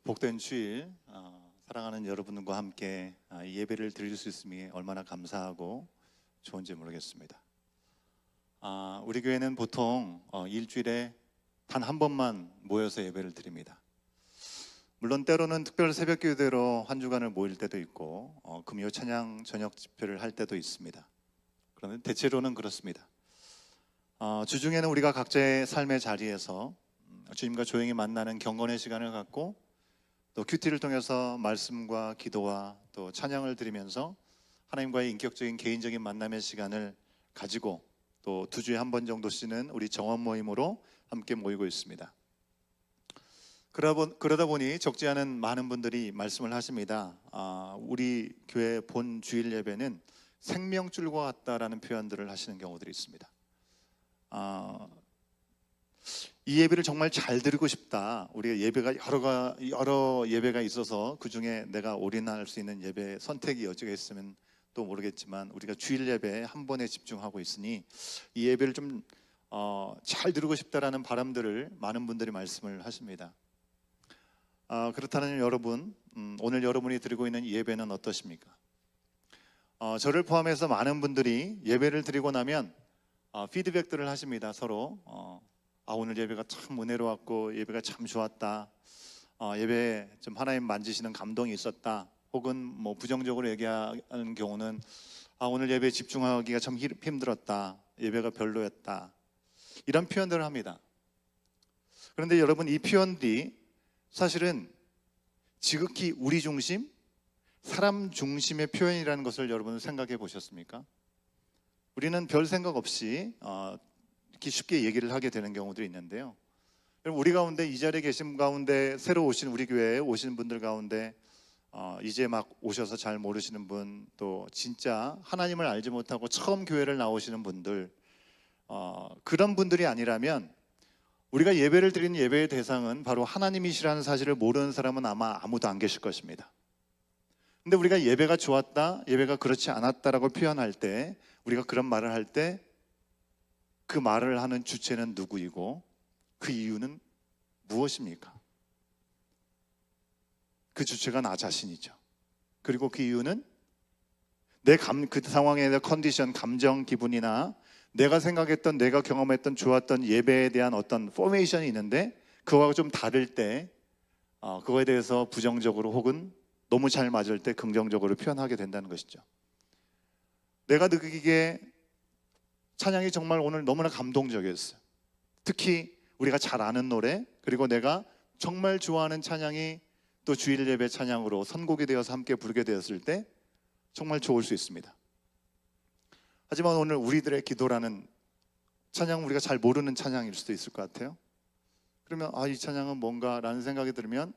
복된 주일 사랑하는 여러분과 함께 예배를 드릴 수 있음이 얼마나 감사하고 좋은지 모르겠습니다. 우리 교회는 보통 일주일에 단 한 번만 모여서 예배를 드립니다. 물론 때로는 특별 새벽 기도회로 한 주간을 모일 때도 있고 금요 찬양 저녁 집회를 할 때도 있습니다. 그런데 대체로는 그렇습니다. 주중에는 우리가 각자의 삶의 자리에서 주님과 조용히 만나는 경건의 시간을 갖고 또 큐티를 통해서 말씀과 기도와 또 찬양을 드리면서 하나님과의 인격적인 개인적인 만남의 시간을 가지고 또 2주에 한 번 정도씩은 우리 정원 모임으로 함께 모이고 있습니다. 그러다 보니 적지 않은 많은 분들이 말씀을 하십니다. 우리 교회 본 주일 예배는 생명줄과 같다라는 표현들을 하시는 경우들이 있습니다. 이 예배를 정말 잘 드리고 싶다. 우리가 예배가 여러 예배가 있어서 그 중에 내가 올인할 수 있는 예배 선택이 여지가 있으면 또 모르겠지만 우리가 주일 예배에 한 번에 집중하고 있으니 이 예배를 좀 잘 드리고 싶다라는 바람들을 많은 분들이 말씀을 하십니다. 그렇다면 여러분, 오늘 여러분이 드리고 있는 예배는 어떠십니까? 저를 포함해서 많은 분들이 예배를 드리고 나면 피드백들을 하십니다. 서로 오늘 예배가 참 은혜로웠고 예배가 참 좋았다. 예배에 좀 하나님 만지시는 감동이 있었다. 혹은 뭐 부정적으로 얘기하는 경우는 오늘 예배에 집중하기가 참 힘들었다. 예배가 별로였다. 이런 표현들을 합니다. 그런데 여러분, 이 표현들이 사실은 지극히 우리 중심, 사람 중심의 표현이라는 것을 여러분 생각해 보셨습니까? 우리는 별 생각 없이 이렇게 쉽게 얘기를 하게 되는 경우들이 있는데요. 우리 가운데 이 자리에 계신 가운데 새로 오신 우리 교회에 오신 분들 가운데 이제 막 오셔서 잘 모르시는 분, 또 진짜 하나님을 알지 못하고 처음 교회를 나오시는 분들, 그런 분들이 아니라면 우리가 예배를 드리는 예배의 대상은 바로 하나님이시라는 사실을 모르는 사람은 아마 아무도 안 계실 것입니다. 근데 우리가 예배가 좋았다, 예배가 그렇지 않았다라고 표현할 때, 우리가 그런 말을 할 때 그 말을 하는 주체는 누구이고 그 이유는 무엇입니까? 그 주체가 나 자신이죠. 그리고 그 이유는 그 상황에 대한 컨디션, 감정, 기분이나 내가 생각했던, 내가 경험했던 좋았던 예배에 대한 어떤 포메이션이 있는데 그거하고 좀 다를 때 그거에 대해서 부정적으로 혹은 너무 잘 맞을 때 긍정적으로 표현하게 된다는 것이죠. 내가 느끼기에 찬양이 정말 오늘 너무나 감동적이었어요. 특히 우리가 잘 아는 노래, 그리고 내가 정말 좋아하는 찬양이 또 주일 예배 찬양으로 선곡이 되어서 함께 부르게 되었을 때 정말 좋을 수 있습니다. 하지만 오늘 우리들의 기도라는 찬양은 우리가 잘 모르는 찬양일 수도 있을 것 같아요. 그러면 이 찬양은 뭔가 라는 생각이 들면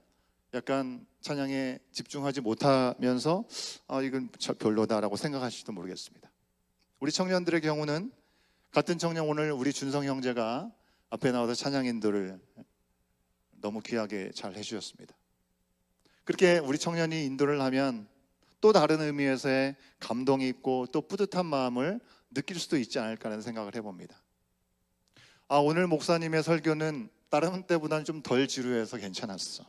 약간 찬양에 집중하지 못하면서 이건 별로다라고 생각하실지도 모르겠습니다. 우리 청년들의 경우는 같은 청년, 오늘 우리 준성 형제가 앞에 나와서 찬양 인도를 너무 귀하게 잘 해주셨습니다. 그렇게 우리 청년이 인도를 하면 또 다른 의미에서의 감동이 있고 또 뿌듯한 마음을 느낄 수도 있지 않을까 하는 생각을 해봅니다. 오늘 목사님의 설교는 다른 때보다는 좀 덜 지루해서 괜찮았어,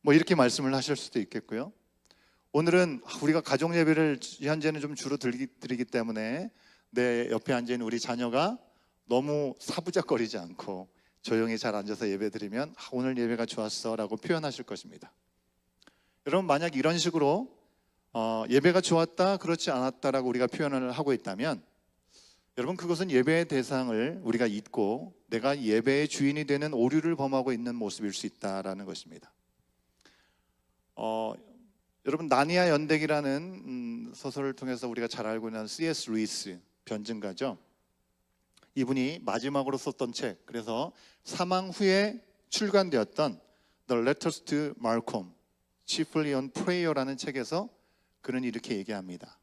뭐 이렇게 말씀을 하실 수도 있겠고요. 오늘은 우리가 가정 예배를 현재는 좀 주로 드리기 때문에 내 옆에 앉아있는 우리 자녀가 너무 사부작거리지 않고 조용히 잘 앉아서 예배 드리면 오늘 예배가 좋았어 라고 표현하실 것입니다. 여러분, 만약 이런 식으로 예배가 좋았다, 그렇지 않았다라고 우리가 표현을 하고 있다면 여러분, 그것은 예배의 대상을 우리가 잊고 내가 예배의 주인이 되는 오류를 범하고 있는 모습일 수 있다라는 것입니다. 여러분, 나니아 연대기라는 소설을 통해서 우리가 잘 알고 있는 C.S. 루이스 변증가죠. 이분이 마지막으로 썼던 책, 그래서 사망 후에 출간되었던 The Letters to Malcolm, Chiefly on Prayer라는 책에서 그는 이렇게 얘기합니다.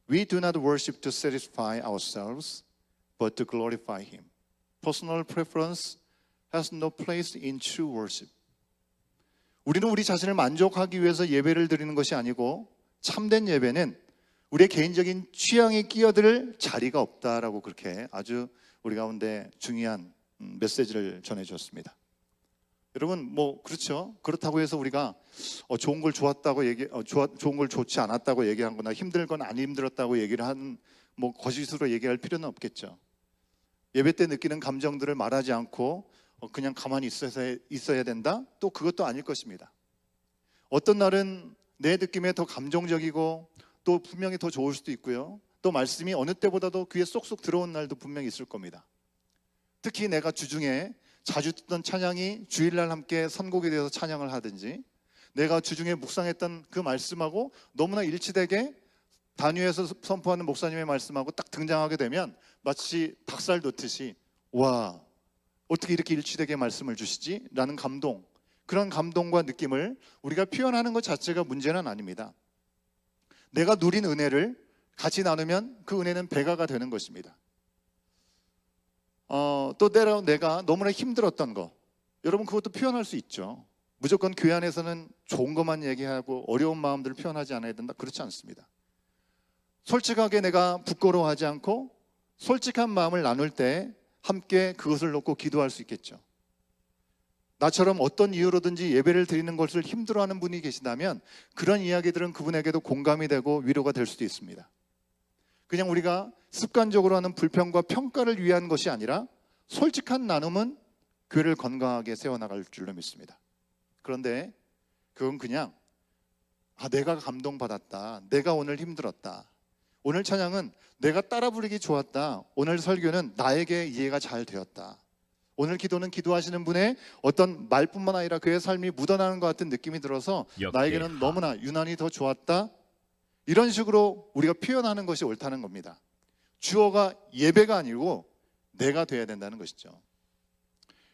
We do not worship to satisfy ourselves, but to glorify Him. Personal preference has no place in true worship. 우리는 우리 자신을 만족하기 위해서 예배를 드리는 것이 아니고 참된 예배는 우리의 개인적인 취향에 끼어들 자리가 없다라고 그렇게 아주 우리 가운데 중요한 메시지를 전해주었습니다. 여러분 뭐 그렇죠. 그렇다고 해서 우리가 좋은 걸 좋았다고 좋은 걸 좋지 않았다고 얘기하거나 힘들 건 안 힘들었다고 얘기를 한 뭐 거짓으로 얘기할 필요는 없겠죠. 예배 때 느끼는 감정들을 말하지 않고 그냥 가만히 있어야 된다? 또 그것도 아닐 것입니다. 어떤 날은 내 느낌에 더 감정적이고 또 분명히 더 좋을 수도 있고요. 또 말씀이 어느 때보다도 귀에 쏙쏙 들어온 날도 분명히 있을 겁니다. 특히 내가 주중에 자주 듣던 찬양이 주일날 함께 선곡에 대해서 찬양을 하든지, 내가 주중에 묵상했던 그 말씀하고 너무나 일치되게 단위에서 선포하는 목사님의 말씀하고 딱 등장하게 되면 마치 닭살 돋듯이 와, 어떻게 이렇게 일치되게 말씀을 주시지? 라는 감동, 그런 감동과 느낌을 우리가 표현하는 것 자체가 문제는 아닙니다. 내가 누린 은혜를 같이 나누면 그 은혜는 배가가 되는 것입니다. 또 때로 내가 너무나 힘들었던 거, 여러분 그것도 표현할 수 있죠. 무조건 교회 안에서는 좋은 것만 얘기하고 어려운 마음들을 표현하지 않아야 된다, 그렇지 않습니다. 솔직하게 내가 부끄러워하지 않고 솔직한 마음을 나눌 때 함께 그것을 놓고 기도할 수 있겠죠. 나처럼 어떤 이유로든지 예배를 드리는 것을 힘들어하는 분이 계신다면 그런 이야기들은 그분에게도 공감이 되고 위로가 될 수도 있습니다. 그냥 우리가 습관적으로 하는 불평과 평가를 위한 것이 아니라 솔직한 나눔은 교회를 건강하게 세워나갈 줄로 믿습니다. 그런데 그건 그냥 내가 감동받았다, 내가 오늘 힘들었다, 오늘 찬양은 내가 따라 부르기 좋았다, 오늘 설교는 나에게 이해가 잘 되었다, 오늘 기도는 기도하시는 분의 어떤 말뿐만 아니라 그의 삶이 묻어나는 것 같은 느낌이 들어서 나에게는 너무나 유난히 더 좋았다, 이런 식으로 우리가 표현하는 것이 옳다는 겁니다. 주어가 예배가 아니고 내가 돼야 된다는 것이죠.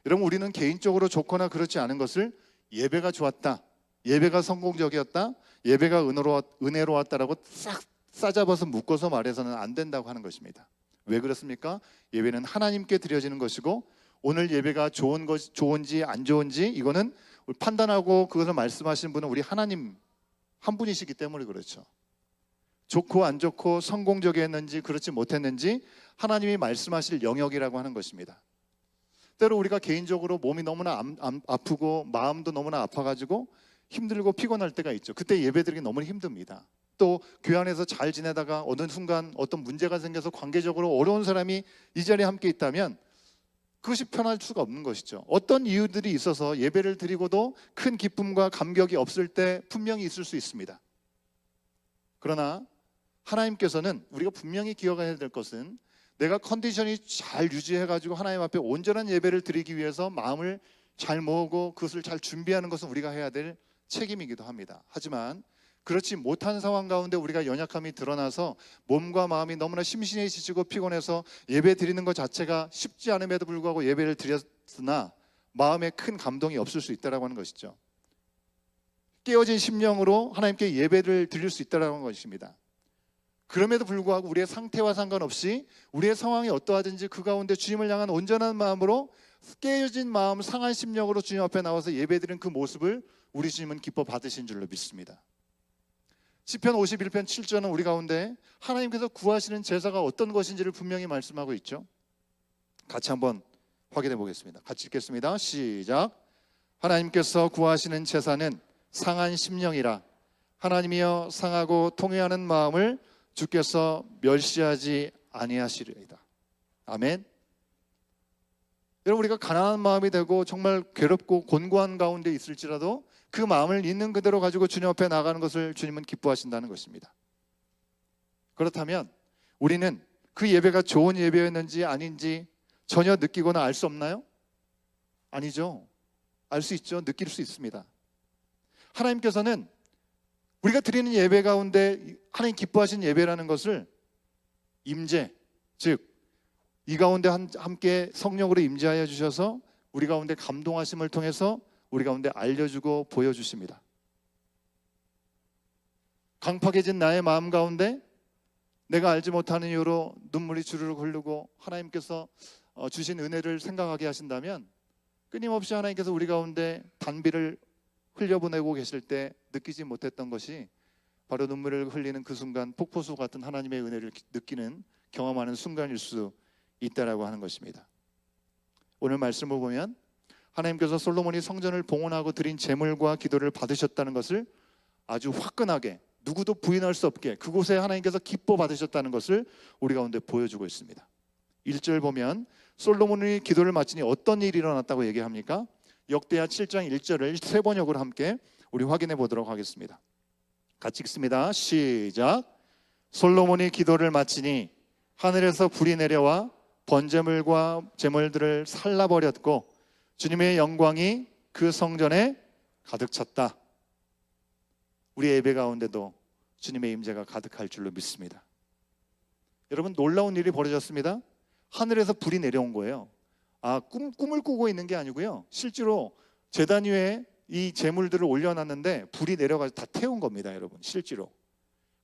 여러분, 우리는 개인적으로 좋거나 그렇지 않은 것을 예배가 좋았다, 예배가 성공적이었다, 예배가 은혜로웠다라고 싹 싸잡아서 묶어서 말해서는 안 된다고 하는 것입니다. 왜 그렇습니까? 예배는 하나님께 드려지는 것이고, 오늘 예배가 좋은지 안 좋은지 이거는 판단하고 그것을 말씀하시는 분은 우리 하나님 한 분이시기 때문에 그렇죠. 좋고 안 좋고 성공적이었는지 그렇지 못했는지 하나님이 말씀하실 영역이라고 하는 것입니다. 때로 우리가 개인적으로 몸이 너무나 아프고 마음도 너무나 아파가지고 힘들고 피곤할 때가 있죠. 그때 예배드리기 너무나 힘듭니다. 또 교회 안에서 잘 지내다가 어느 순간 어떤 문제가 생겨서 관계적으로 어려운 사람이 이 자리에 함께 있다면 그것이 편할 수가 없는 것이죠. 어떤 이유들이 있어서 예배를 드리고도 큰 기쁨과 감격이 없을 때 분명히 있을 수 있습니다. 그러나 하나님께서는 우리가 분명히 기억해야 될 것은 내가 컨디션이 잘 유지해가지고 하나님 앞에 온전한 예배를 드리기 위해서 마음을 잘 모으고 그것을 잘 준비하는 것은 우리가 해야 될 책임이기도 합니다. 하지만 그렇지 못한 상황 가운데 우리가 연약함이 드러나서 몸과 마음이 너무나 심신해지고 피곤해서 예배 드리는 것 자체가 쉽지 않음에도 불구하고 예배를 드렸으나 마음에 큰 감동이 없을 수 있다고 하는 것이죠. 깨어진 심령으로 하나님께 예배를 드릴 수 있다는 것입니다. 그럼에도 불구하고 우리의 상태와 상관없이 우리의 상황이 어떠하든지 그 가운데 주님을 향한 온전한 마음으로 깨어진 마음, 상한 심령으로 주님 앞에 나와서 예배드리는 그 모습을 우리 주님은 기뻐 받으신 줄로 믿습니다. 시편 51편 7절은 우리 가운데 하나님께서 구하시는 제사가 어떤 것인지를 분명히 말씀하고 있죠. 같이 한번 확인해 보겠습니다. 같이 읽겠습니다. 시작. 하나님께서 구하시는 제사는 상한 심령이라. 하나님이여 상하고 통회하는 마음을 주께서 멸시하지 아니하시리이다. 아멘. 여러분, 우리가 가난한 마음이 되고 정말 괴롭고 곤고한 가운데 있을지라도 그 마음을 있는 그대로 가지고 주님 앞에 나가는 것을 주님은 기뻐하신다는 것입니다. 그렇다면 우리는 그 예배가 좋은 예배였는지 아닌지 전혀 느끼거나 알 수 없나요? 아니죠. 알 수 있죠. 느낄 수 있습니다. 하나님께서는 우리가 드리는 예배 가운데 하나님 기뻐하신 예배라는 것을 임재, 즉 이 가운데 함께 성령으로 임재하여 주셔서 우리 가운데 감동하심을 통해서 우리 가운데 알려주고 보여주십니다. 강팍해진 나의 마음 가운데 내가 알지 못하는 이유로 눈물이 주르륵 흐르고 하나님께서 주신 은혜를 생각하게 하신다면 끊임없이 하나님께서 우리 가운데 단비를 흘려보내고 계실 때 느끼지 못했던 것이 바로 눈물을 흘리는 그 순간 폭포수 같은 하나님의 은혜를 느끼는, 경험하는 순간일 수 있다라고 하는 것입니다. 오늘 말씀을 보면 하나님께서 솔로몬이 성전을 봉헌하고 드린 제물과 기도를 받으셨다는 것을 아주 화끈하게 누구도 부인할 수 없게 그곳에 하나님께서 기뻐 받으셨다는 것을 우리 가운데 보여주고 있습니다. 1절 보면 솔로몬이 기도를 마치니 어떤 일이 일어났다고 얘기합니까? 역대하 7장 1절을 세 번역으로 함께 우리 확인해 보도록 하겠습니다. 같이 읽습니다. 시작. 솔로몬이 기도를 마치니 하늘에서 불이 내려와 번제물과 제물들을 살라버렸고 주님의 영광이 그 성전에 가득 찼다. 우리 예배 가운데도 주님의 임재가 가득할 줄로 믿습니다. 여러분, 놀라운 일이 벌어졌습니다. 하늘에서 불이 내려온 거예요. 꿈을 꾸고 있는 게 아니고요, 실제로 제단 위에 이 제물들을 올려놨는데 불이 내려가서 다 태운 겁니다, 여러분, 실제로.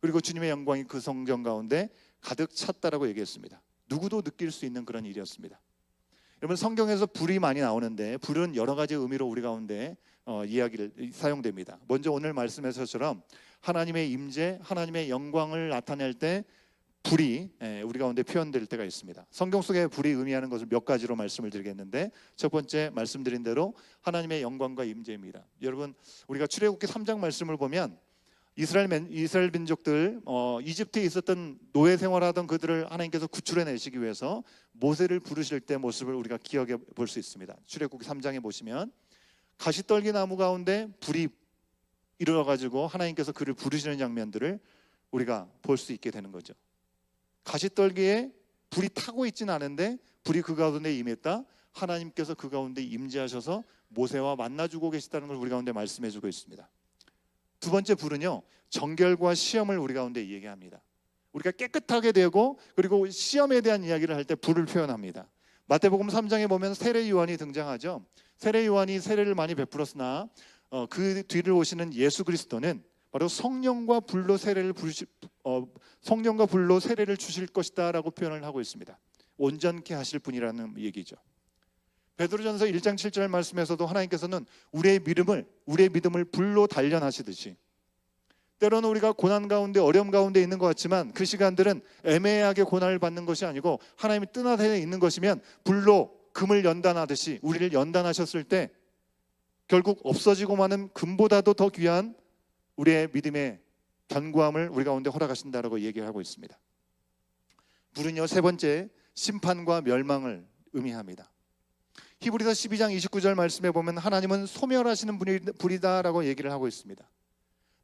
그리고 주님의 영광이 그 성전 가운데 가득 찼다라고 얘기했습니다. 누구도 느낄 수 있는 그런 일이었습니다. 여러분, 성경에서 불이 많이 나오는데 불은 여러 가지 의미로 우리 가운데 이야기를 사용됩니다. 먼저 오늘 말씀에서처럼 하나님의 임재, 하나님의 영광을 나타낼 때 불이 우리 가운데 표현될 때가 있습니다. 성경 속에 불이 의미하는 것을 몇 가지로 말씀을 드리겠는데, 첫 번째 말씀드린 대로 하나님의 영광과 임재입니다. 여러분, 우리가 출애굽기 3장 말씀을 보면 이스라엘 민족들 이집트에 있었던 노예 생활하던 그들을 하나님께서 구출해내시기 위해서 모세를 부르실 때 모습을 우리가 기억해 볼 수 있습니다. 출애굽기 3장에 보시면 가시떨기 나무 가운데 불이 일어가지고 하나님께서 그를 부르시는 장면들을 우리가 볼 수 있게 되는 거죠. 가시떨기에 불이 타고 있지는 않은데 불이 그 가운데 임했다. 하나님께서 그 가운데 임재하셔서 모세와 만나주고 계시다는 걸 우리 가운데 말씀해주고 있습니다. 두 번째 불은요, 정결과 시험을 우리 가운데 얘기합니다. 우리가 깨끗하게 되고 그리고 시험에 대한 이야기를 할 때 불을 표현합니다. 마태복음 3장에 보면 세례 요한이 등장하죠. 세례 요한이 세례를 많이 베풀었으나 그 뒤를 오시는 예수 그리스도는 바로 성령과 불로 세례를 주실 것이다라고 표현을 하고 있습니다. 온전케 하실 분이라는 얘기죠. 베드로전서 1장 7절 말씀에서도 하나님께서는 우리의 믿음을 불로 단련하시듯이, 때로는 우리가 고난 가운데 어려움 가운데 있는 것 같지만 그 시간들은 애매하게 고난을 받는 것이 아니고 하나님이 뜬하에 있는 것이면 불로 금을 연단하듯이 우리를 연단하셨을 때 결국 없어지고 마는 금보다도 더 귀한 우리의 믿음의 견고함을 우리 가운데 허락하신다라고 얘기를 하고 있습니다. 불은요, 세 번째 심판과 멸망을 의미합니다. 히브리서 12장 29절 말씀에 보면 하나님은 소멸하시는 불이다라고 얘기를 하고 있습니다.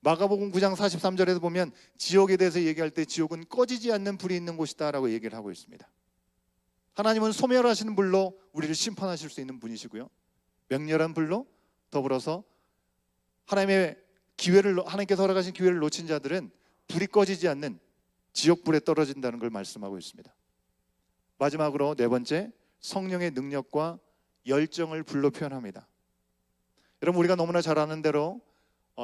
마가복음 9장 43절에서 보면 지옥에 대해서 얘기할 때 지옥은 꺼지지 않는 불이 있는 곳이다라고 얘기를 하고 있습니다. 하나님은 소멸하시는 불로 우리를 심판하실 수 있는 분이시고요, 맹렬한 불로 더불어서 하나님께서 허락하신 기회를 놓친 자들은 불이 꺼지지 않는 지옥불에 떨어진다는 걸 말씀하고 있습니다. 마지막으로 네 번째, 성령의 능력과 열정을 불로 표현합니다. 여러분, 우리가 너무나 잘 아는 대로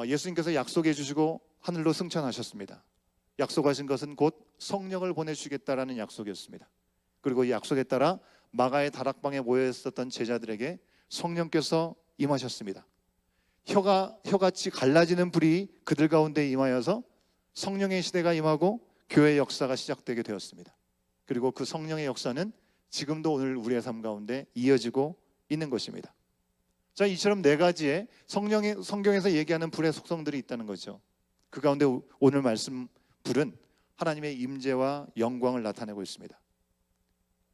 예수님께서 약속해 주시고 하늘로 승천하셨습니다. 약속하신 것은 곧 성령을 보내주시겠다라는 약속이었습니다. 그리고 이 약속에 따라 마가의 다락방에 모여 있었던 제자들에게 성령께서 임하셨습니다. 혀같이 갈라지는 불이 그들 가운데 임하여서 성령의 시대가 임하고 교회의 역사가 시작되게 되었습니다. 그리고 그 성령의 역사는 지금도 오늘 우리의 삶 가운데 이어지고 있는 것입니다. 자, 이처럼 네 가지의 성경에서 얘기하는 불의 속성들이 있다는 거죠. 그 가운데 오늘 말씀 불은 하나님의 임재와 영광을 나타내고 있습니다.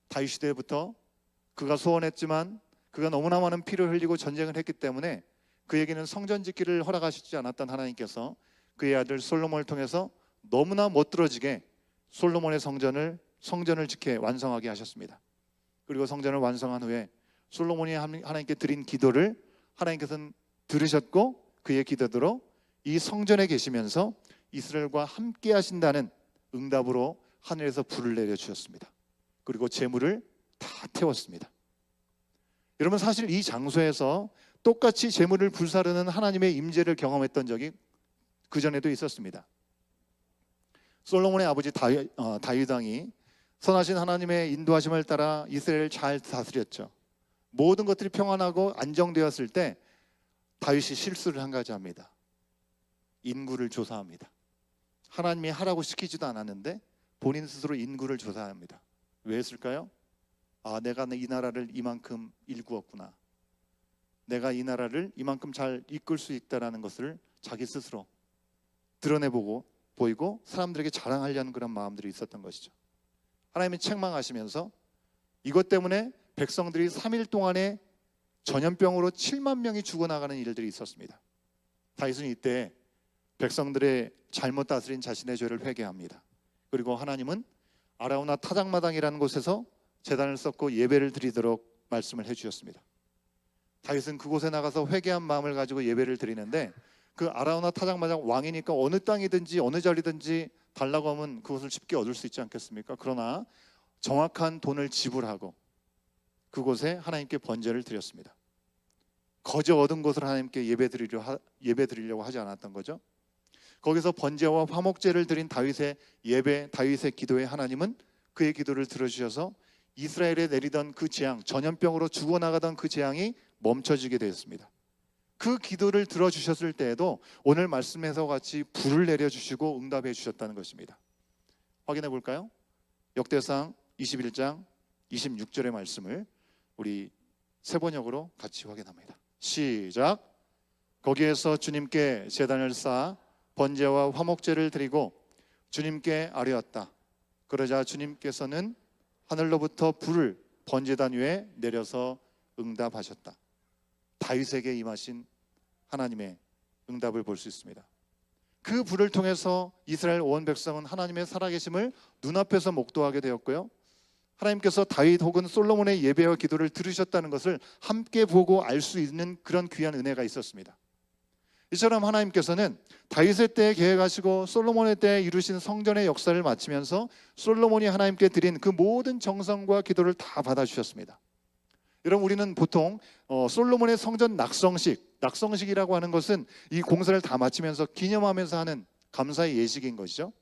다윗 시대부터 그가 소원했지만 그가 너무나 많은 피를 흘리고 전쟁을 했기 때문에 그에게는 성전 짓기를 허락하시지 않았던 하나님께서 그의 아들 솔로몬을 통해서 너무나 멋들어지게 솔로몬의 성전을 짓게 완성하게 하셨습니다. 그리고 성전을 완성한 후에 솔로몬이 하나님께 드린 기도를 하나님께서는 들으셨고 그의 기도대로 이 성전에 계시면서 이스라엘과 함께 하신다는 응답으로 하늘에서 불을 내려주셨습니다. 그리고 제물을 다 태웠습니다. 여러분, 사실 이 장소에서 똑같이 제물을 불사르는 하나님의 임재를 경험했던 적이 그전에도 있었습니다. 솔로몬의 아버지 다윗 왕이 선하신 하나님의 인도하심을 따라 이스라엘을 잘 다스렸죠. 모든 것들이 평안하고 안정되었을 때 다윗이 실수를 한 가지 합니다. 인구를 조사합니다. 하나님이 하라고 시키지도 않았는데 본인 스스로 인구를 조사합니다. 왜 했을까요? 내가 이 나라를 이만큼 일구었구나. 내가 이 나라를 이만큼 잘 이끌 수 있다라는 것을 자기 스스로 드러내보고 보이고 사람들에게 자랑하려는 그런 마음들이 있었던 것이죠. 하나님이 책망하시면서 이것 때문에 백성들이 3일 동안에 전염병으로 7만 명이 죽어나가는 일들이 있었습니다. 다윗은 이때 백성들의 잘못 다스린 자신의 죄를 회개합니다. 그리고 하나님은 아라우나 타작마당이라는 곳에서 제단을 쌓고 예배를 드리도록 말씀을 해주셨습니다. 다윗은 그곳에 나가서 회개한 마음을 가지고 예배를 드리는데 그 아라우나 타작마당 왕이니까 어느 땅이든지 어느 자리든지 달라고 하면 그것을 쉽게 얻을 수 있지 않겠습니까? 그러나 정확한 돈을 지불하고 그곳에 하나님께 번제를 드렸습니다. 거저 얻은 것을 하나님께 예배 드리려고 하지 않았던 거죠. 거기서 번제와 화목제를 드린 다윗의 예배, 다윗의 기도에 하나님은 그의 기도를 들어주셔서 이스라엘에 내리던 그 재앙, 전염병으로 죽어나가던 그 재앙이 멈춰지게 되었습니다. 그 기도를 들어주셨을 때에도 오늘 말씀에서 같이 불을 내려주시고 응답해 주셨다는 것입니다. 확인해 볼까요? 역대상 21장 26절의 말씀을 우리 세 번역으로 같이 확인합니다. 시작. 거기에서 주님께 제단을 쌓아 번제와 화목제를 드리고 주님께 아뢰었다. 그러자 주님께서는 하늘로부터 불을 번제단 위에 내려서 응답하셨다. 다윗에게 임하신 하나님의 응답을 볼 수 있습니다. 그 불을 통해서 이스라엘 온 백성은 하나님의 살아계심을 눈앞에서 목도하게 되었고요, 하나님께서 다윗 혹은 솔로몬의 예배와 기도를 들으셨다는 것을 함께 보고 알 수 있는 그런 귀한 은혜가 있었습니다. 이처럼 하나님께서는 다윗의 때에 계획하시고 솔로몬의 때에 이루신 성전의 역사를 마치면서 솔로몬이 하나님께 드린 그 모든 정성과 기도를 다 받아주셨습니다. 여러분, 우리는 보통 솔로몬의 성전 낙성식이라고 하는 것은 이 공사를 다 마치면서 기념하면서 하는 감사의 예식인 것이죠.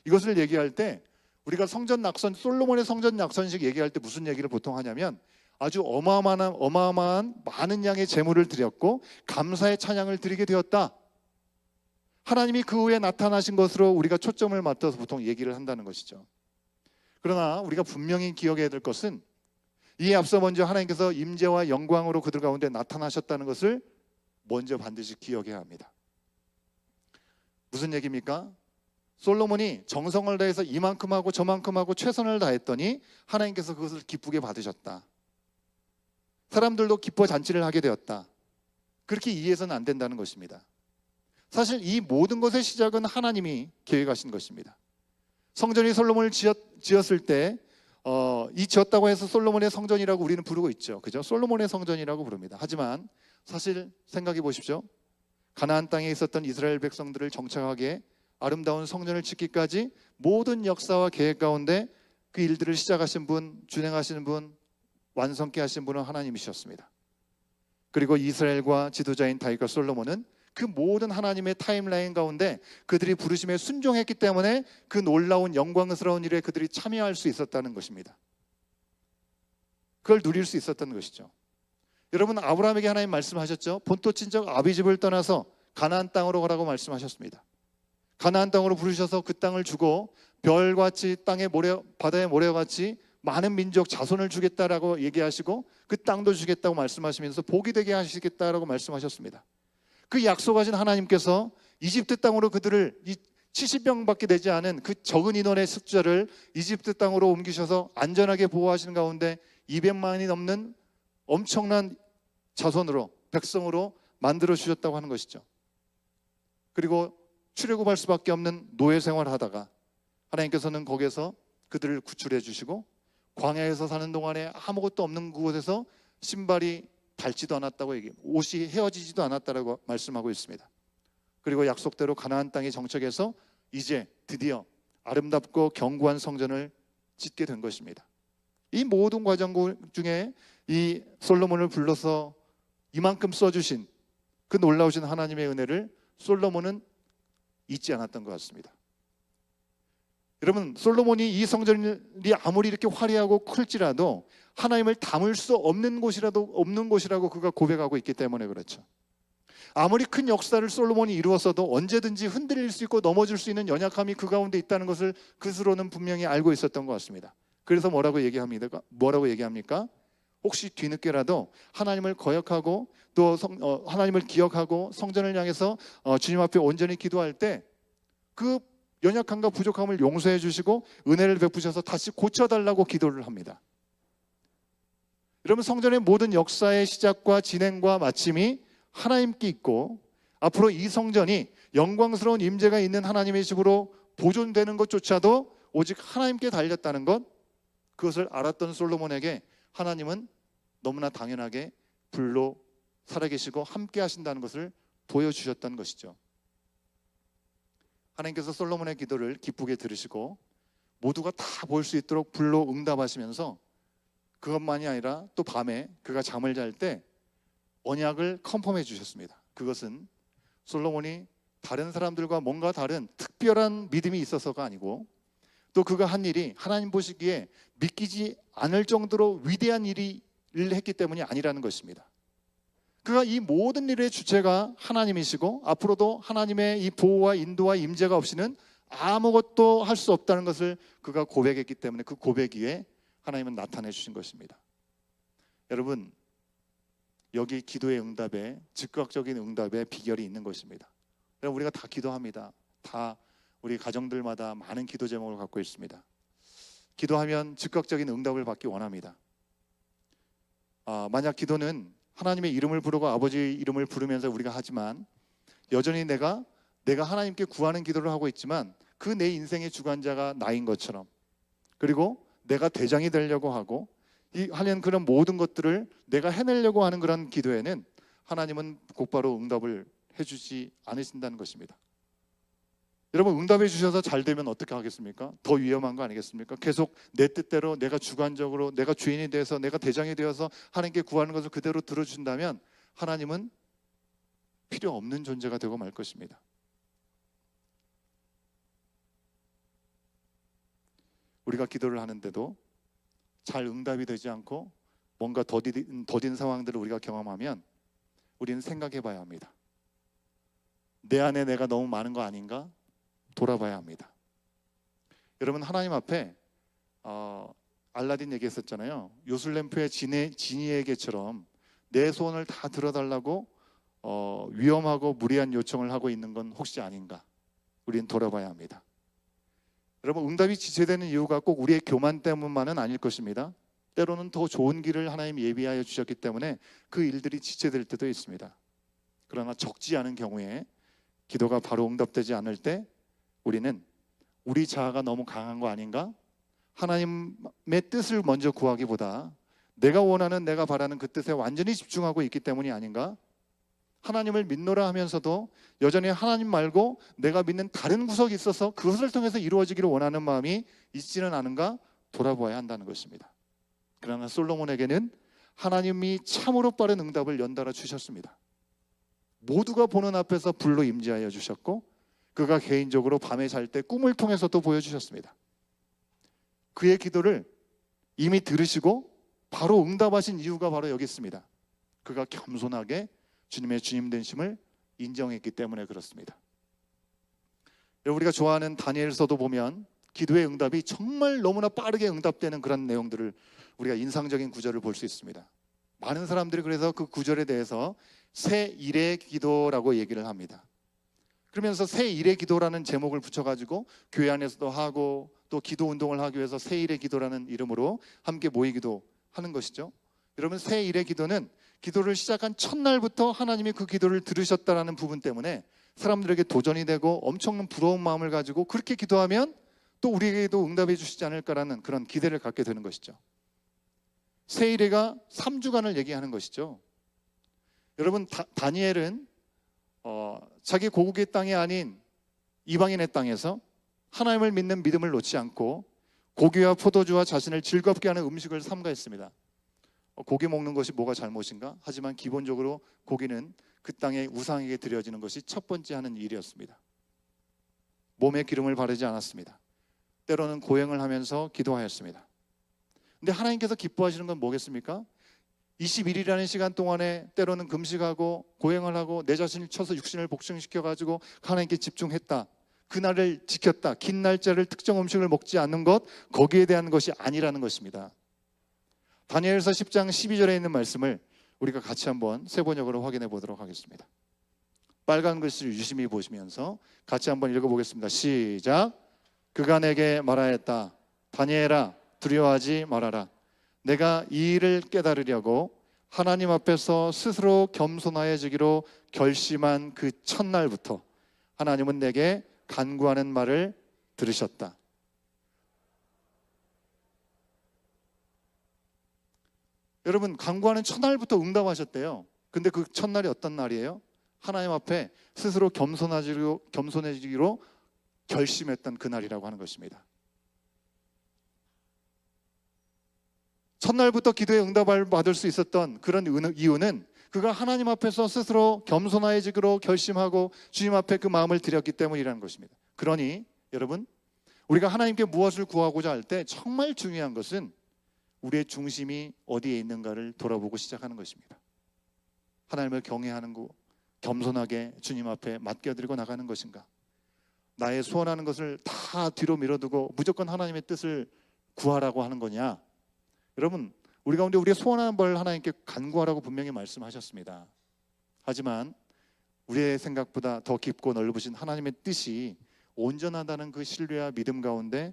이것을 얘기할 때 우리가 솔로몬의 성전 낙선식 얘기할 때 무슨 얘기를 보통 하냐면 아주 어마어마한 많은 양의 제물을 드렸고 감사의 찬양을 드리게 되었다. 하나님이 그 후에 나타나신 것으로 우리가 초점을 맞춰서 보통 얘기를 한다는 것이죠. 그러나 우리가 분명히 기억해야 될 것은 이에 앞서 먼저 하나님께서 임재와 영광으로 그들 가운데 나타나셨다는 것을 먼저 반드시 기억해야 합니다. 무슨 얘기입니까? 솔로몬이 정성을 다해서 이만큼 하고 저만큼 하고 최선을 다했더니 하나님께서 그것을 기쁘게 받으셨다. 사람들도 기뻐 잔치를 하게 되었다. 그렇게 이해해서는 안 된다는 것입니다. 사실 이 모든 것의 시작은 하나님이 계획하신 것입니다. 성전이 솔로몬을 지었을 때 이 지었다고 해서 솔로몬의 성전이라고 우리는 부르고 있죠. 그죠? 솔로몬의 성전이라고 부릅니다. 하지만 사실 생각해 보십시오. 가나안 땅에 있었던 이스라엘 백성들을 정착하게 아름다운 성전을 짓기까지 모든 역사와 계획 가운데 그 일들을 시작하신 분, 준행하시는 분, 완성케 하신 분은 하나님이셨습니다. 그리고 이스라엘과 지도자인 다윗과 솔로몬은 그 모든 하나님의 타임라인 가운데 그들이 부르심에 순종했기 때문에 그 놀라운 영광스러운 일에 그들이 참여할 수 있었다는 것입니다. 그걸 누릴 수 있었던 것이죠. 여러분, 아브라함에게 하나님 말씀하셨죠. 본토 친척 아비집을 떠나서 가나안 땅으로 가라고 말씀하셨습니다. 가나안 땅으로 부르셔서 그 땅을 주고 별같이 바다의 모래같이 많은 민족 자손을 주겠다라고 얘기하시고 그 땅도 주겠다고 말씀하시면서 복이 되게 하시겠다라고 말씀하셨습니다. 그 약속하신 하나님께서 이집트 땅으로 그들을 70명밖에 되지 않은 그 적은 인원의 숫자를 이집트 땅으로 옮기셔서 안전하게 보호하시는 가운데 200만이 넘는 엄청난 자손으로, 백성으로 만들어 주셨다고 하는 것이죠. 그리고 출애굽할 수밖에 없는 노예 생활을 하다가 하나님께서는 거기에서 그들을 구출해 주시고 광야에서 사는 동안에 아무것도 없는 그곳에서 신발이 닳지도 않았다고 옷이 헤어지지도 않았다고 말씀하고 있습니다. 그리고 약속대로 가나안 땅에 정착해서 이제 드디어 아름답고 견고한 성전을 짓게 된 것입니다. 이 모든 과정 중에 이 솔로몬을 불러서 이만큼 써주신 그 놀라우신 하나님의 은혜를 솔로몬은 잊지 않았던 것 같습니다. 여러분, 솔로몬이 이 성전이 아무리 이렇게 화려하고 클지라도 하나님을 담을 수 없는 곳이라고 그가 고백하고 있기 때문에 그렇죠. 아무리 큰 역사를 솔로몬이 이루었어도 언제든지 흔들릴 수 있고 넘어질 수 있는 연약함이 그 가운데 있다는 것을 그 스스로는 분명히 알고 있었던 것 같습니다. 그래서 뭐라고 얘기합니까? 혹시 뒤늦게라도 하나님을 거역하고 또 하나님을 기억하고 성전을 향해서 주님 앞에 온전히 기도할 때 그 연약함과 부족함을 용서해 주시고 은혜를 베푸셔서 다시 고쳐달라고 기도를 합니다. 여러분, 성전의 모든 역사의 시작과 진행과 마침이 하나님께 있고 앞으로 이 성전이 영광스러운 임재가 있는 하나님의 집으로 보존되는 것조차도 오직 하나님께 달렸다는 것, 그것을 알았던 솔로몬에게 하나님은 너무나 당연하게 불로 살아계시고 함께 하신다는 것을 보여주셨던 것이죠. 하나님께서 솔로몬의 기도를 기쁘게 들으시고 모두가 다 볼 수 있도록 불로 응답하시면서 그것만이 아니라 또 밤에 그가 잠을 잘 때 언약을 컨펌해 주셨습니다. 그것은 솔로몬이 다른 사람들과 뭔가 다른 특별한 믿음이 있어서가 아니고 또 그가 한 일이 하나님 보시기에 믿기지 않을 정도로 위대한 일을 했기 때문이 아니라는 것입니다. 그가 이 모든 일의 주체가 하나님이시고 앞으로도 하나님의 이 보호와 인도와 임재가 없이는 아무것도 할 수 없다는 것을 그가 고백했기 때문에 그 고백 위에 하나님은 나타내 주신 것입니다. 여러분, 여기 기도의 응답에, 즉각적인 응답의 비결이 있는 것입니다. 여러분, 우리가 다 기도합니다. 다 우리 가정들마다 많은 기도 제목을 갖고 있습니다. 기도하면 즉각적인 응답을 받기 원합니다. 만약 기도는 하나님의 이름을 부르고 아버지의 이름을 부르면서 우리가 하지만 여전히 내가 하나님께 구하는 기도를 하고 있지만 그 내 인생의 주관자가 나인 것처럼, 그리고 내가 대장이 되려고 하고 하는 그런 모든 것들을 내가 해내려고 하는 그런 기도에는 하나님은 곧바로 응답을 해주지 않으신다는 것입니다. 여러분, 응답해 주셔서 잘 되면 어떻게 하겠습니까? 더 위험한 거 아니겠습니까? 계속 내 뜻대로 내가 주관적으로 내가 주인이 돼서 내가 대장이 되어서 하나님께 구하는 것을 그대로 들어주신다면 하나님은 필요 없는 존재가 되고 말 것입니다. 우리가 기도를 하는데도 잘 응답이 되지 않고 뭔가 더딘 상황들을 우리가 경험하면 우리는 생각해 봐야 합니다. 내 안에 내가 너무 많은 거 아닌가? 돌아봐야 합니다. 여러분, 하나님 앞에 알라딘 얘기했었잖아요. 요술램프의 지니에게처럼 내 소원을 다 들어달라고 위험하고 무리한 요청을 하고 있는 건 혹시 아닌가? 우리는 돌아봐야 합니다. 여러분, 응답이 지체되는 이유가 꼭 우리의 교만 때문만은 아닐 것입니다. 때로는 더 좋은 길을 하나님이 예비하여 주셨기 때문에 그 일들이 지체될 때도 있습니다. 그러나 적지 않은 경우에 기도가 바로 응답되지 않을 때 우리는 우리 자아가 너무 강한 거 아닌가? 하나님의 뜻을 먼저 구하기보다 내가 원하는, 내가 바라는 그 뜻에 완전히 집중하고 있기 때문이 아닌가? 하나님을 믿노라 하면서도 여전히 하나님 말고 내가 믿는 다른 구석이 있어서 그것을 통해서 이루어지기를 원하는 마음이 있지는 않은가? 돌아보아야 한다는 것입니다. 그러나 솔로몬에게는 하나님이 참으로 빠른 응답을 연달아 주셨습니다. 모두가 보는 앞에서 불로 임재하여 주셨고 그가 개인적으로 밤에 잘 때 꿈을 통해서도 보여주셨습니다. 그의 기도를 이미 들으시고 바로 응답하신 이유가 바로 여기 있습니다. 그가 겸손하게 주님의 주님 되심을 인정했기 때문에 그렇습니다. 우리가 좋아하는 다니엘서도 보면 기도의 응답이 정말 너무나 빠르게 응답되는 그런 내용들을 우리가 인상적인 구절을 볼 수 있습니다. 많은 사람들이 그래서 그 구절에 대해서 새 일의 기도라고 얘기를 합니다. 그러면서 새 일의 기도라는 제목을 붙여가지고 교회 안에서도 하고 또 기도 운동을 하기 위해서 새 일의 기도라는 이름으로 함께 모이기도 하는 것이죠. 여러분, 새 일의 기도는 기도를 시작한 첫날부터 하나님이 그 기도를 들으셨다라는 부분 때문에 사람들에게 도전이 되고 엄청난 부러운 마음을 가지고 그렇게 기도하면 또 우리에게도 응답해 주시지 않을까라는 그런 기대를 갖게 되는 것이죠. 새 일회가 3주간을 얘기하는 것이죠. 여러분, 다니엘은 자기 고국의 땅이 아닌 이방인의 땅에서 하나님을 믿는 믿음을 놓지 않고 고기와 포도주와 자신을 즐겁게 하는 음식을 삼가했습니다. 고기 먹는 것이 뭐가 잘못인가? 하지만 기본적으로 고기는 그 땅의 우상에게 드려지는 것이 첫 번째 하는 일이었습니다. 몸에 기름을 바르지 않았습니다. 때로는 고행을 하면서 기도하였습니다. 근데 하나님께서 기뻐하시는 건 뭐겠습니까? 21일이라는 시간 동안에 때로는 금식하고 고행을 하고 내 자신을 쳐서 육신을 복싱시켜가지고 하나님께 집중했다. 그날을 지켰다. 긴 날짜를 특정 음식을 먹지 않는 것, 거기에 대한 것이 아니라는 것입니다. 다니엘서 10장 12절에 있는 말씀을 우리가 같이 한번 새 번역으로 확인해 보도록 하겠습니다. 빨간 글씨를 유심히 보시면서 같이 한번 읽어보겠습니다. 시작. 그가 내게 말하였다. 다니엘아, 두려워하지 말아라. 내가 이 일을 깨달으려고 하나님 앞에서 스스로 겸손하여지기로 결심한 그 첫날부터 하나님은 내게 간구하는 말을 들으셨다. 여러분, 간구하는 첫날부터 응답하셨대요. 근데 그 첫날이 어떤 날이에요? 하나님 앞에 스스로 겸손해지기로 결심했던 그날이라고 하는 것입니다. 첫날부터 기도에 응답을 받을 수 있었던 그런 이유는 그가 하나님 앞에서 스스로 겸손해지기로 결심하고 주님 앞에 그 마음을 드렸기 때문이라는 것입니다. 그러니 여러분, 우리가 하나님께 무엇을 구하고자 할 때 정말 중요한 것은 우리의 중심이 어디에 있는가를 돌아보고 시작하는 것입니다. 하나님을 경외하는 거, 겸손하게 주님 앞에 맡겨드리고 나가는 것인가? 나의 소원하는 것을 다 뒤로 밀어두고 무조건 하나님의 뜻을 구하라고 하는 거냐? 여러분, 우리 가운데 우리의 소원하는 바를 하나님께 간구하라고 분명히 말씀하셨습니다. 하지만 우리의 생각보다 더 깊고 넓으신 하나님의 뜻이 온전하다는 그 신뢰와 믿음 가운데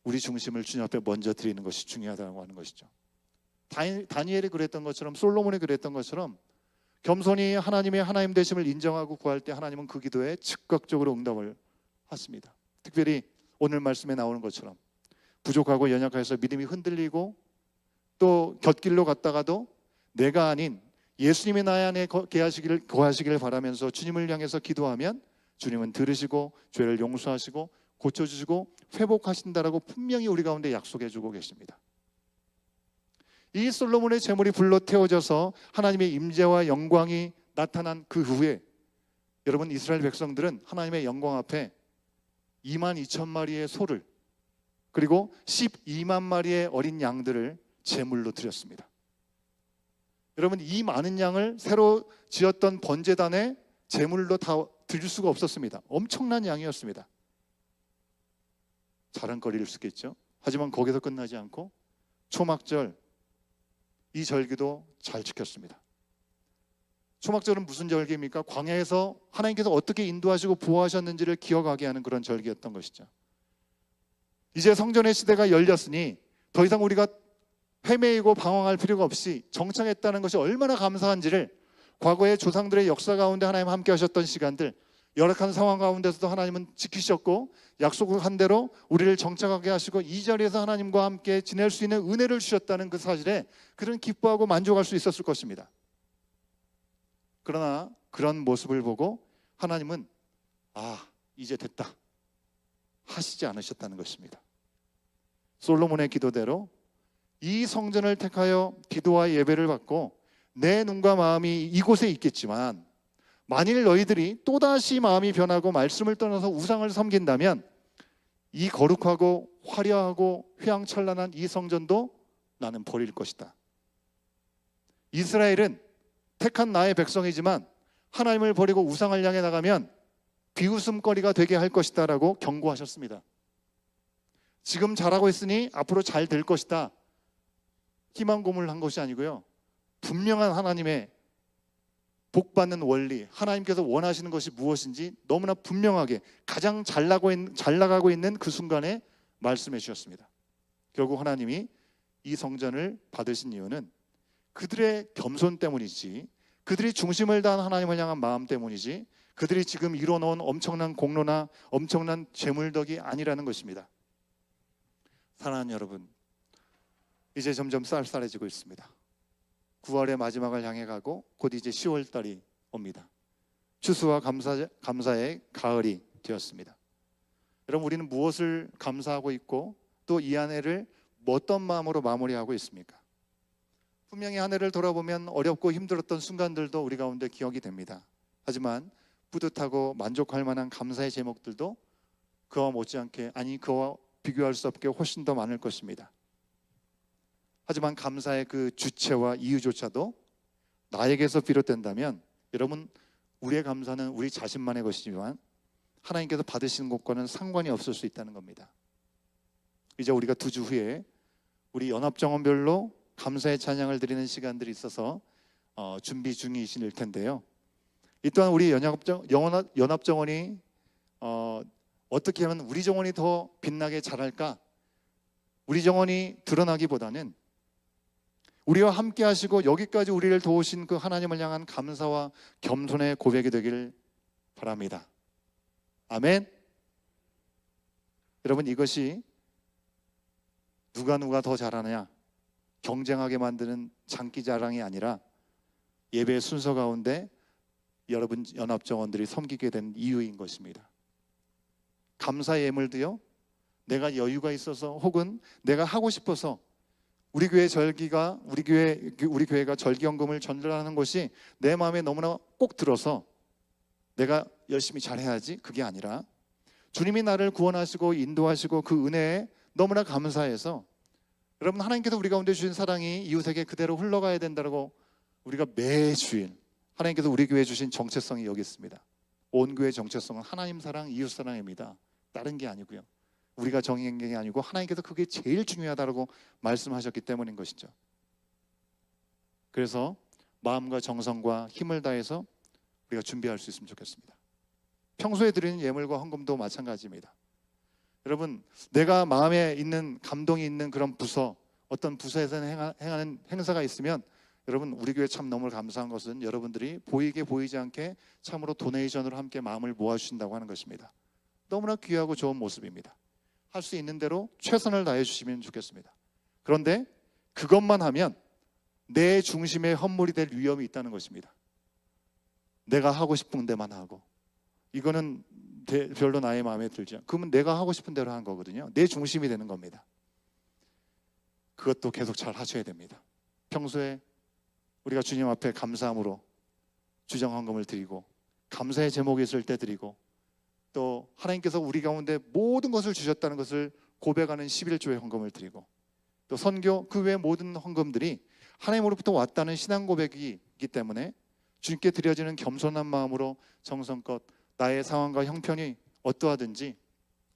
우리 중심을 주님 앞에 먼저 드리는 것이 중요하다고 하는 것이죠. 다니엘이 그랬던 것처럼, 솔로몬이 그랬던 것처럼 겸손히 하나님의 하나님 되심을 인정하고 구할 때 하나님은 그 기도에 즉각적으로 응답을 하십니다. 특별히 오늘 말씀에 나오는 것처럼 부족하고 연약해서 믿음이 흔들리고 또 곁길로 갔다가도 내가 아닌 예수님이 나의 안에 거하시기를 바라면서 주님을 향해서 기도하면 주님은 들으시고 죄를 용서하시고 고쳐주시고 회복하신다라고 분명히 우리 가운데 약속해주고 계십니다. 이 솔로몬의 재물이 불로 태워져서 하나님의 임재와 영광이 나타난 그 후에 여러분, 이스라엘 백성들은 하나님의 영광 앞에 2만 2천 마리의 소를 그리고 12만 마리의 어린 양들을 제물로 드렸습니다. 여러분, 이 많은 양을 새로 지었던 번제단에 제물로 다 드릴 수가 없었습니다. 엄청난 양이었습니다. 자랑거리일 수 있겠죠. 하지만 거기서 끝나지 않고 초막절 이 절기도 잘 지켰습니다. 초막절은 무슨 절기입니까? 광야에서 하나님께서 어떻게 인도하시고 보호하셨는지를 기억하게 하는 그런 절기였던 것이죠. 이제 성전의 시대가 열렸으니 더 이상 우리가 헤매이고 방황할 필요가 없이 정착했다는 것이 얼마나 감사한지를 과거의 조상들의 역사 가운데 하나님 함께 하셨던 시간들, 열악한 상황 가운데서도 하나님은 지키셨고 약속한 대로 우리를 정착하게 하시고 이 자리에서 하나님과 함께 지낼 수 있는 은혜를 주셨다는 그 사실에 그런 기뻐하고 만족할 수 있었을 것입니다. 그러나 그런 모습을 보고 하나님은 이제 됐다 하시지 않으셨다는 것입니다. 솔로몬의 기도대로 이 성전을 택하여 기도와 예배를 받고 내 눈과 마음이 이곳에 있겠지만 만일 너희들이 또다시 마음이 변하고 말씀을 떠나서 우상을 섬긴다면 이 거룩하고 화려하고 휘황찬란한 이 성전도 나는 버릴 것이다. 이스라엘은 택한 나의 백성이지만 하나님을 버리고 우상을 향해 나가면 비웃음거리가 되게 할 것이다 라고 경고하셨습니다. 지금 잘하고 있으니 앞으로 잘 될 것이다, 희망 고문을 한 것이 아니고요, 분명한 하나님의 복받는 원리, 하나님께서 원하시는 것이 무엇인지 너무나 분명하게 가장 잘 나가고 있는 그 순간에 말씀해 주셨습니다. 결국 하나님이 이 성전을 받으신 이유는 그들의 겸손 때문이지, 그들이 중심을 다한 하나님을 향한 마음 때문이지, 그들이 지금 이뤄놓은 엄청난 공로나 엄청난 재물덕이 아니라는 것입니다. 사랑하는 여러분, 이제 점점 쌀쌀해지고 있습니다. 9월의 마지막을 향해 가고 곧 이제 10월달이 옵니다. 추수와 감사의 가을이 되었습니다. 여러분, 우리는 무엇을 감사하고 있고 또 이 한 해를 어떤 마음으로 마무리하고 있습니까? 분명히 한 해를 돌아보면 어렵고 힘들었던 순간들도 우리 가운데 기억이 됩니다. 하지만 뿌듯하고 만족할 만한 감사의 제목들도 그와 못지않게, 아니 그와 비교할 수 없게 훨씬 더 많을 것입니다. 하지만 감사의 그 주체와 이유조차도 나에게서 비롯된다면 여러분, 우리의 감사는 우리 자신만의 것이지만 하나님께서 받으시는 것과는 상관이 없을 수 있다는 겁니다. 이제 우리가 2주 후에 우리 연합정원별로 감사의 찬양을 드리는 시간들이 있어서 준비 중이실 텐데요. 이 또한 우리 연합정원이 어떻게 하면 우리 정원이 더 빛나게 자랄까? 우리 정원이 드러나기보다는 우리와 함께 하시고 여기까지 우리를 도우신 그 하나님을 향한 감사와 겸손의 고백이 되길 바랍니다. 아멘. 여러분, 이것이 누가 더 잘하느냐 경쟁하게 만드는 장기자랑이 아니라 예배의 순서 가운데 여러분 연합정원들이 섬기게 된 이유인 것입니다. 감사 예물도요, 내가 여유가 있어서 혹은 내가 하고 싶어서 우리 교회가 절기연금을 전달하는 것이 내 마음에 너무나 꼭 들어서 내가 열심히 잘해야지, 그게 아니라 주님이 나를 구원하시고 인도하시고 그 은혜에 너무나 감사해서, 여러분, 하나님께서 우리 가운데 주신 사랑이 이웃에게 그대로 흘러가야 된다고 우리가 매주일 하나님께서 우리 교회에 주신 정체성이 여기 있습니다. 온 교회의 정체성은 하나님 사랑, 이웃 사랑입니다. 다른 게 아니고요, 우리가 정의한 게 아니고 하나님께서 그게 제일 중요하다고 말씀하셨기 때문인 것이죠. 그래서 마음과 정성과 힘을 다해서 우리가 준비할 수 있으면 좋겠습니다. 평소에 드리는 예물과 헌금도 마찬가지입니다. 여러분, 내가 마음에 있는 감동이 있는 그런 부서, 어떤 부서에서 행하는 행사가 있으면, 여러분, 우리 교회 참 너무 감사한 것은 여러분들이 보이게 보이지 않게 참으로 도네이션으로 함께 마음을 모아주신다고 하는 것입니다. 너무나 귀하고 좋은 모습입니다. 할 수 있는 대로 최선을 다해 주시면 좋겠습니다. 그런데 그것만 하면 내 중심의 헌물이 될 위험이 있다는 것입니다. 내가 하고 싶은 데만 하고, 이거는 별로 나의 마음에 들지 않아요. 그러면 내가 하고 싶은 대로 하는 거거든요. 내 중심이 되는 겁니다. 그것도 계속 잘 하셔야 됩니다. 평소에 우리가 주님 앞에 감사함으로 주정헌금을 드리고, 감사의 제목이 있을 때 드리고, 또 하나님께서 우리 가운데 모든 것을 주셨다는 것을 고백하는 11조의 헌금을 드리고, 또 선교, 그 외의 모든 헌금들이 하나님으로부터 왔다는 신앙 고백이기 때문에 주님께 드려지는 겸손한 마음으로 정성껏 나의 상황과 형편이 어떠하든지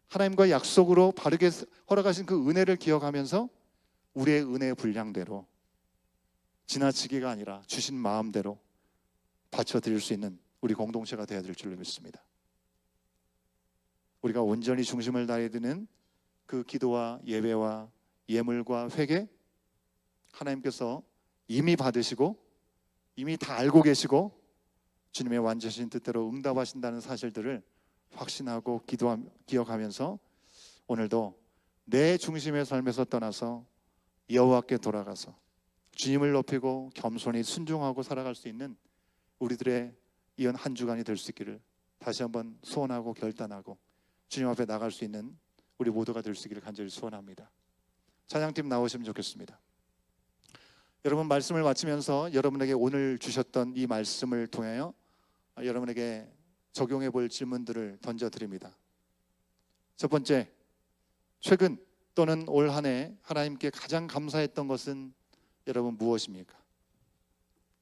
하나님과 약속으로 바르게 허락하신 그 은혜를 기억하면서 우리의 은혜의 분량대로, 지나치기가 아니라 주신 마음대로 바쳐드릴 수 있는 우리 공동체가 되어야 될 줄로 믿습니다. 우리가 온전히 중심을 다해 드는 그 기도와 예배와 예물과 회개, 하나님께서 이미 받으시고 이미 다 알고 계시고 주님의 완전하신 뜻대로 응답하신다는 사실들을 확신하고 기억하면서 오늘도 내 중심의 삶에서 떠나서 여호와께 돌아가서 주님을 높이고 겸손히 순종하고 살아갈 수 있는 우리들의 이런 한 주간이 될 수 있기를 다시 한번 소원하고 결단하고 주님 앞에 나갈 수 있는 우리 모두가 될 수 있기를 간절히 소원합니다. 찬양팀 나오시면 좋겠습니다. 여러분, 말씀을 마치면서 여러분에게 오늘 주셨던 이 말씀을 통하여 여러분에게 적용해 볼 질문들을 던져드립니다. 첫 번째, 최근 또는 올 한 해 하나님께 가장 감사했던 것은 여러분 무엇입니까?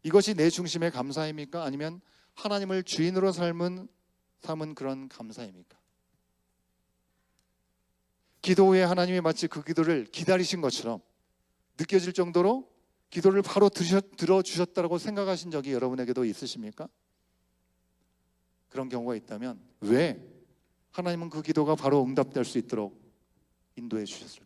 이것이 내 중심의 감사입니까? 아니면 하나님을 주인으로 삼은 그런 감사입니까? 기도 후에 하나님이 마치 그 기도를 기다리신 것처럼 느껴질 정도로 기도를 바로 들어주셨다고 생각하신 적이 여러분에게도 있으십니까? 그런 경우가 있다면 왜 하나님은 그 기도가 바로 응답될 수 있도록 인도해 주셨을까?